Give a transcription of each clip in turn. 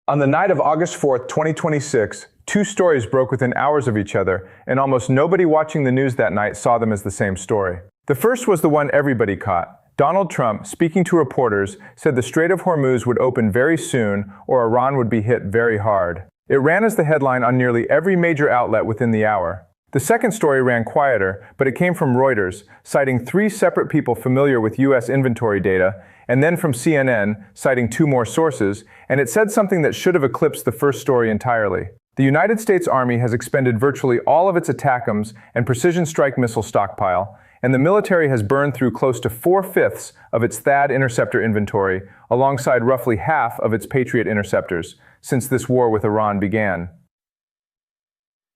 On the night of August 4th, 2026, two stories broke within hours of each other, and almost nobody watching the news that night saw them as the same story. The first was the one everybody caught. Donald Trump, speaking to reporters, said the Strait of Hormuz would open very soon or Iran would be hit very hard. It ran as the headline on nearly every major outlet within the hour. The second story ran quieter, but it came from Reuters, citing three separate people familiar with U.S. inventory data, and then from CNN, citing two more sources, and it said something that should have eclipsed the first story entirely. The United States Army has expended virtually all of its ATACMS and precision strike missile stockpile, and the military has burned through close to 4/5 of its THAAD interceptor inventory, alongside roughly half of its Patriot interceptors, since this war with Iran began.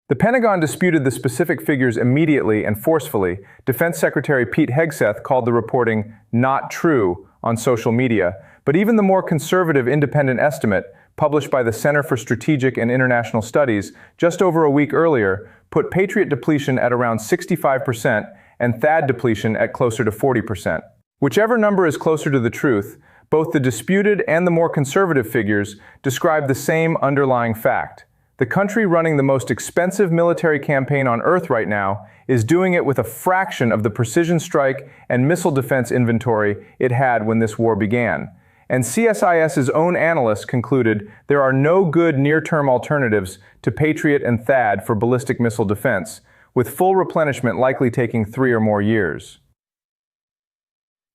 The Pentagon disputed the specific figures immediately and forcefully. Defense Secretary Pete Hegseth called the reporting not true on social media, but even the more conservative independent estimate, published by the Center for Strategic and International Studies just over a week earlier, put Patriot depletion at around 65% and THAAD depletion at closer to 40%. Whichever number is closer to the truth, both the disputed and the more conservative figures describe the same underlying fact. The country running the most expensive military campaign on Earth right now is doing it with a fraction of the precision strike and missile defense inventory it had when this war began. And CSIS's own analysts concluded there are no good near-term alternatives to Patriot and THAAD for ballistic missile defense, with full replenishment likely taking 3 or more years.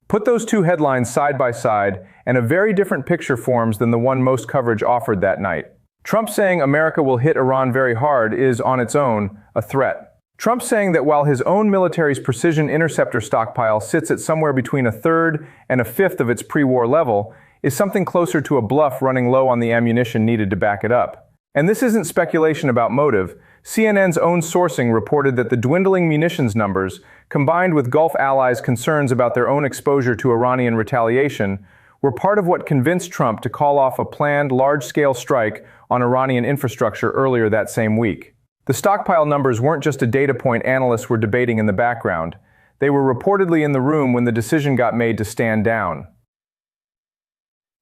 Put those two headlines side by side, and a very different picture forms than the one most coverage offered that night. Trump saying America will hit Iran very hard is, on its own, a threat. Trump saying that while his own military's precision interceptor stockpile sits at somewhere between 1/3 and 1/5 of its pre-war level is something closer to a bluff running low on the ammunition needed to back it up. And this isn't speculation about motive. CNN's own sourcing reported that the dwindling munitions numbers, combined with Gulf allies' concerns about their own exposure to Iranian retaliation, were part of what convinced Trump to call off a planned large-scale strike on Iranian infrastructure earlier that same week. The stockpile numbers weren't just a data point analysts were debating in the background. They were reportedly in the room when the decision got made to stand down.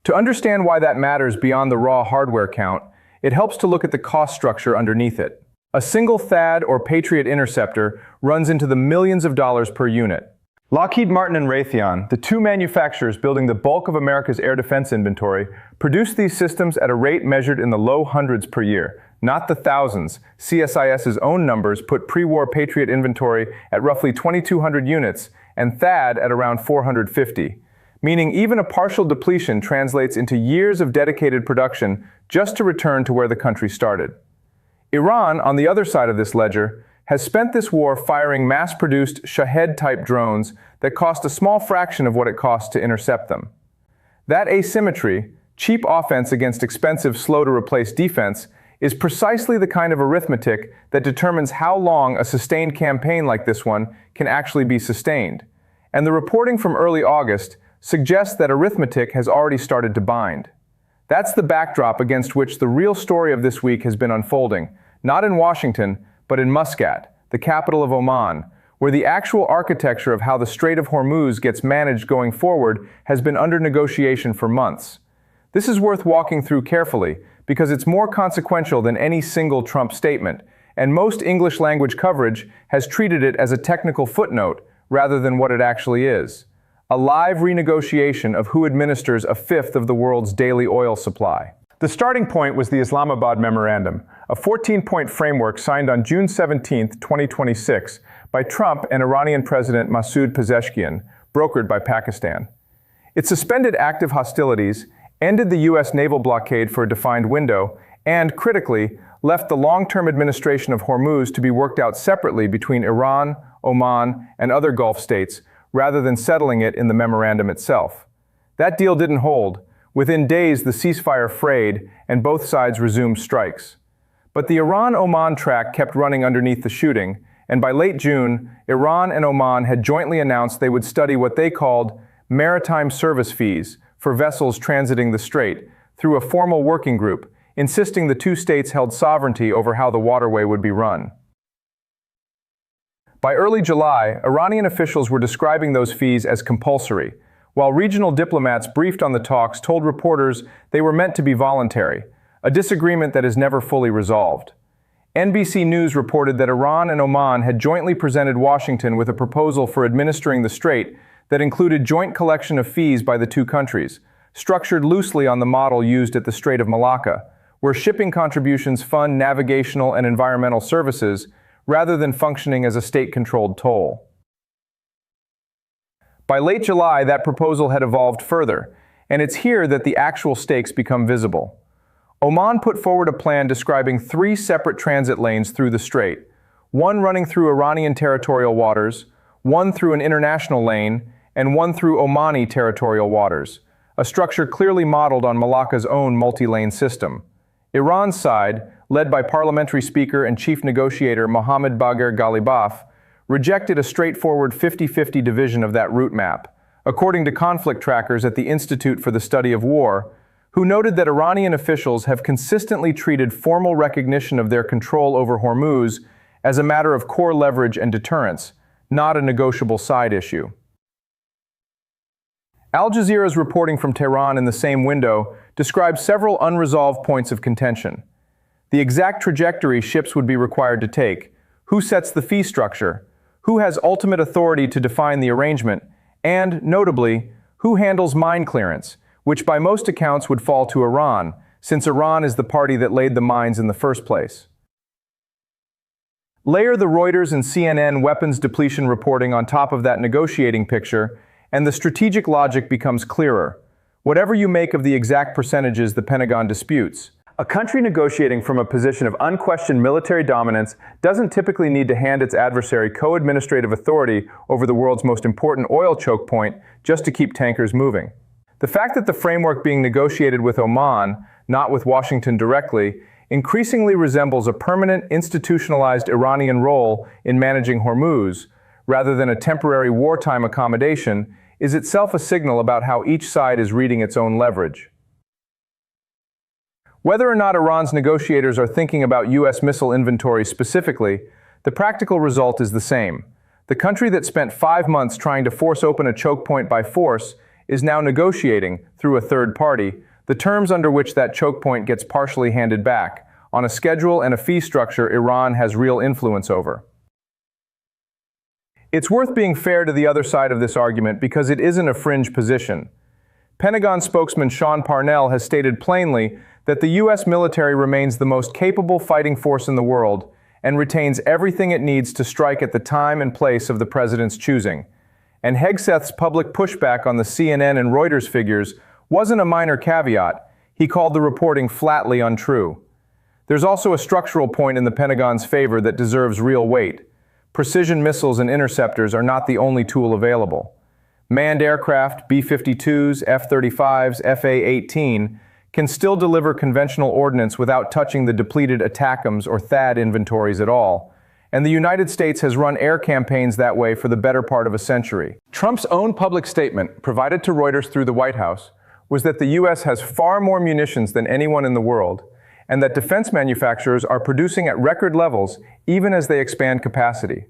To understand why that matters beyond the raw hardware count, it helps to look at the cost structure underneath it. A single THAAD or Patriot interceptor runs into the millions of dollars per unit. Lockheed Martin and Raytheon, the two manufacturers building the bulk of America's air defense inventory, produce these systems at a rate measured in the low hundreds per year, not the thousands. CSIS's own numbers put pre-war Patriot inventory at roughly 2,200 units and THAAD at around 450, meaning even a partial depletion translates into years of dedicated production just to return to where the country started. Iran, on the other side of this ledger, has spent this war firing mass-produced Shahed-type drones that cost a small fraction of what it costs to intercept them. That asymmetry, cheap offense against expensive, slow-to-replace defense, is precisely the kind of arithmetic that determines how long a sustained campaign like this one can actually be sustained. And the reporting from early August suggests that arithmetic has already started to bind. That's the backdrop against which the real story of this week has been unfolding, not in Washington, but in Muscat, the capital of Oman, where the actual architecture of how the Strait of Hormuz gets managed going forward has been under negotiation for months. This is worth walking through carefully, because it's more consequential than any single Trump statement, and most English language coverage has treated it as a technical footnote rather than what it actually is: a live renegotiation of who administers 1/5 of the world's daily oil supply. The starting point was the Islamabad Memorandum, a 14-point framework signed on June 17, 2026, by Trump and Iranian President Masoud Pezeshkian, brokered by Pakistan. It suspended active hostilities, ended the U.S. naval blockade for a defined window, and, critically, left the long-term administration of Hormuz to be worked out separately between Iran, Oman, and other Gulf states, rather than settling it in the memorandum itself. That deal didn't hold. Within days, the ceasefire frayed, and both sides resumed strikes. But the Iran-Oman track kept running underneath the shooting, and by late June, Iran and Oman had jointly announced they would study what they called maritime service fees for vessels transiting the strait through a formal working group, insisting the two states held sovereignty over how the waterway would be run. By early July, Iranian officials were describing those fees as compulsory, while regional diplomats briefed on the talks told reporters they were meant to be voluntary, a disagreement that is never fully resolved. NBC News reported that Iran and Oman had jointly presented Washington with a proposal for administering the strait that included joint collection of fees by the two countries, structured loosely on the model used at the Strait of Malacca, where shipping contributions fund navigational and environmental services rather than functioning as a state-controlled toll. By late July, that proposal had evolved further, and it's here that the actual stakes become visible. Oman put forward a plan describing 3 separate transit lanes through the strait, one running through Iranian territorial waters, one through an international lane, and one through Omani territorial waters, a structure clearly modeled on Malacca's own multi-lane system. Iran's side, led by parliamentary speaker and chief negotiator Mohammad Bagher Ghalibaf, rejected a straightforward 50-50 division of that route map, according to conflict trackers at the Institute for the Study of War, who noted that Iranian officials have consistently treated formal recognition of their control over Hormuz as a matter of core leverage and deterrence, not a negotiable side issue. Al Jazeera's reporting from Tehran in the same window describes several unresolved points of contention. The exact trajectory ships would be required to take, who sets the fee structure, who has ultimate authority to define the arrangement, and, notably, who handles mine clearance, which by most accounts would fall to Iran, since Iran is the party that laid the mines in the first place. Layer the Reuters and CNN weapons depletion reporting on top of that negotiating picture, and the strategic logic becomes clearer, whatever you make of the exact percentages the Pentagon disputes. A country negotiating from a position of unquestioned military dominance doesn't typically need to hand its adversary co-administrative authority over the world's most important oil choke point just to keep tankers moving. The fact that the framework being negotiated with Oman, not with Washington directly, increasingly resembles a permanent, institutionalized Iranian role in managing Hormuz, rather than a temporary wartime accommodation, is itself a signal about how each side is reading its own leverage. Whether or not Iran's negotiators are thinking about U.S. missile inventory specifically, the practical result is the same. The country that spent 5 months trying to force open a choke point by force is now negotiating, through a third party, the terms under which that choke point gets partially handed back, on a schedule and a fee structure Iran has real influence over. It's worth being fair to the other side of this argument because it isn't a fringe position. Pentagon spokesman Sean Parnell has stated plainly that the U.S. military remains the most capable fighting force in the world and retains everything it needs to strike at the time and place of the president's choosing. And Hegseth's public pushback on the CNN and Reuters figures wasn't a minor caveat. He called the reporting flatly untrue. There's also a structural point in the Pentagon's favor that deserves real weight. Precision missiles and interceptors are not the only tool available. Manned aircraft, B-52s, F-35s, F-A-18, can still deliver conventional ordnance without touching the depleted ATACMS or THAAD inventories at all. And the United States has run air campaigns that way for the better part of a century. Trump's own public statement, provided to Reuters through the White House, was that the U.S. has far more munitions than anyone in the world, and that defense manufacturers are producing at record levels even as they expand capacity.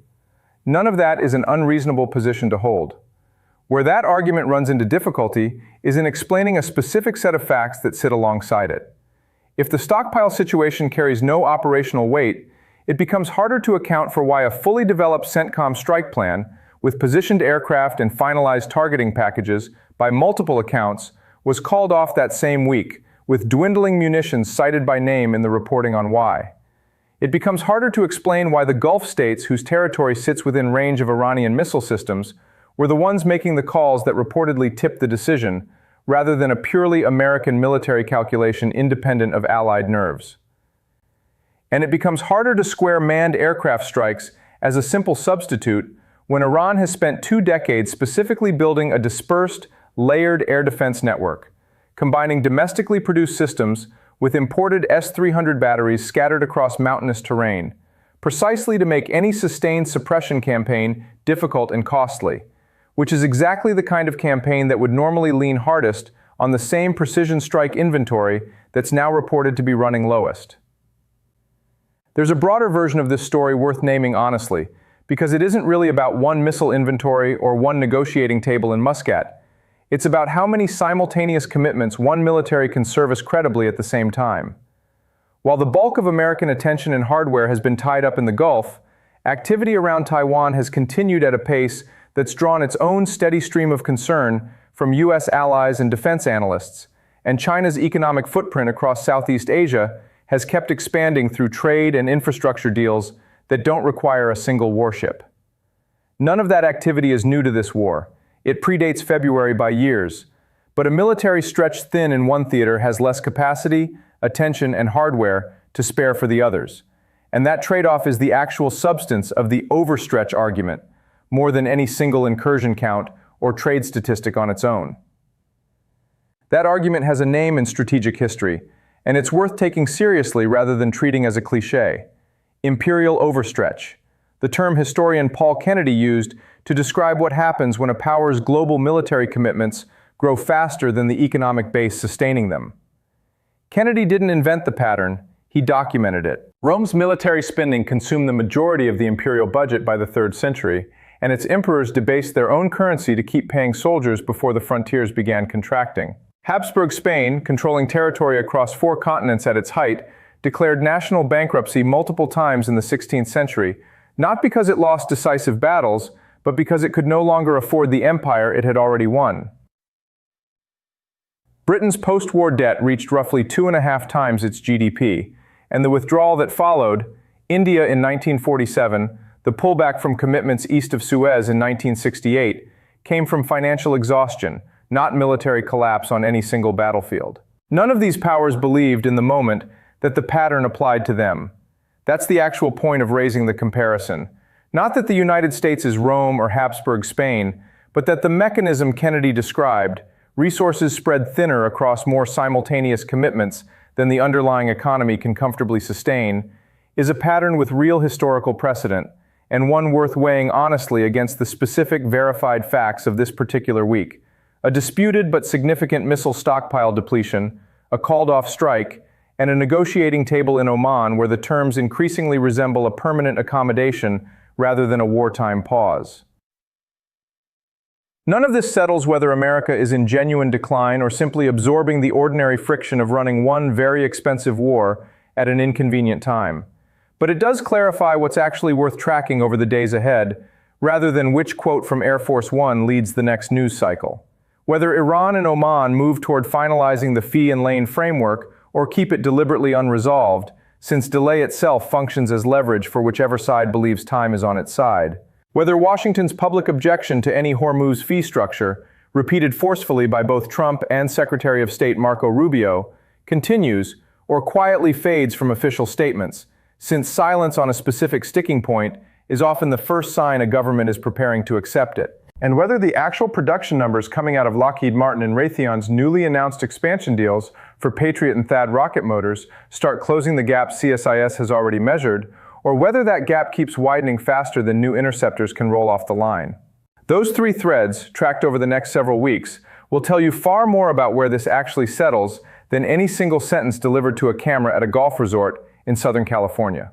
None of that is an unreasonable position to hold. Where that argument runs into difficulty is in explaining a specific set of facts that sit alongside it. If the stockpile situation carries no operational weight, it becomes harder to account for why a fully developed CENTCOM strike plan, with positioned aircraft and finalized targeting packages by multiple accounts, was called off that same week, with dwindling munitions cited by name in the reporting on why. It becomes harder to explain why the Gulf states, whose territory sits within range of Iranian missile systems, were the ones making the calls that reportedly tipped the decision, rather than a purely American military calculation independent of Allied nerves. And it becomes harder to square manned aircraft strikes as a simple substitute when Iran has spent 2 decades specifically building a dispersed, layered air defense network, combining domestically produced systems with imported S-300 batteries scattered across mountainous terrain, precisely to make any sustained suppression campaign difficult and costly, which is exactly the kind of campaign that would normally lean hardest on the same precision strike inventory that's now reported to be running lowest. There's a broader version of this story worth naming honestly, because it isn't really about one missile inventory or one negotiating table in Muscat. It's about how many simultaneous commitments one military can service credibly at the same time. While the bulk of American attention and hardware has been tied up in the Gulf, activity around Taiwan has continued at a pace that's drawn its own steady stream of concern from U.S. allies and defense analysts, and China's economic footprint across Southeast Asia has kept expanding through trade and infrastructure deals that don't require a single warship. None of that activity is new to this war. It predates February by years, but a military stretched thin in one theater has less capacity, attention, and hardware to spare for the others. And that trade-off is the actual substance of the overstretch argument, more than any single incursion count or trade statistic on its own. That argument has a name in strategic history, and it's worth taking seriously rather than treating as a cliché. Imperial overstretch, the term historian Paul Kennedy used to describe what happens when a power's global military commitments grow faster than the economic base sustaining them. Kennedy didn't invent the pattern, he documented it. Rome's military spending consumed the majority of the imperial budget by the 3rd century, and its emperors debased their own currency to keep paying soldiers before the frontiers began contracting. Habsburg Spain, controlling territory across 4 continents at its height, declared national bankruptcy multiple times in the 16th century, not because it lost decisive battles, but because it could no longer afford the empire it had already won. Britain's post-war debt reached roughly 2.5 times its GDP, and the withdrawal that followed, India in 1947, the pullback from commitments east of Suez in 1968, came from financial exhaustion, not military collapse on any single battlefield. None of these powers believed in the moment that the pattern applied to them. That's the actual point of raising the comparison. Not that the United States is Rome or Habsburg Spain, but that the mechanism Kennedy described, resources spread thinner across more simultaneous commitments than the underlying economy can comfortably sustain, is a pattern with real historical precedent, and one worth weighing honestly against the specific verified facts of this particular week. A disputed but significant missile stockpile depletion, a called-off strike, and a negotiating table in Oman where the terms increasingly resemble a permanent accommodation rather than a wartime pause. None of this settles whether America is in genuine decline or simply absorbing the ordinary friction of running one very expensive war at an inconvenient time. But it does clarify what's actually worth tracking over the days ahead, rather than which quote from Air Force One leads the next news cycle. Whether Iran and Oman move toward finalizing the fee and lane framework or keep it deliberately unresolved, since delay itself functions as leverage for whichever side believes time is on its side. Whether Washington's public objection to any Hormuz fee structure, repeated forcefully by both Trump and Secretary of State Marco Rubio, continues or quietly fades from official statements, since silence on a specific sticking point is often the first sign a government is preparing to accept it. And whether the actual production numbers coming out of Lockheed Martin and Raytheon's newly announced expansion deals for Patriot and THAAD rocket motors start closing the gap CSIS has already measured, or whether that gap keeps widening faster than new interceptors can roll off the line. Those 3 threads, tracked over the next several weeks, will tell you far more about where this actually settles than any single sentence delivered to a camera at a golf resort in Southern California.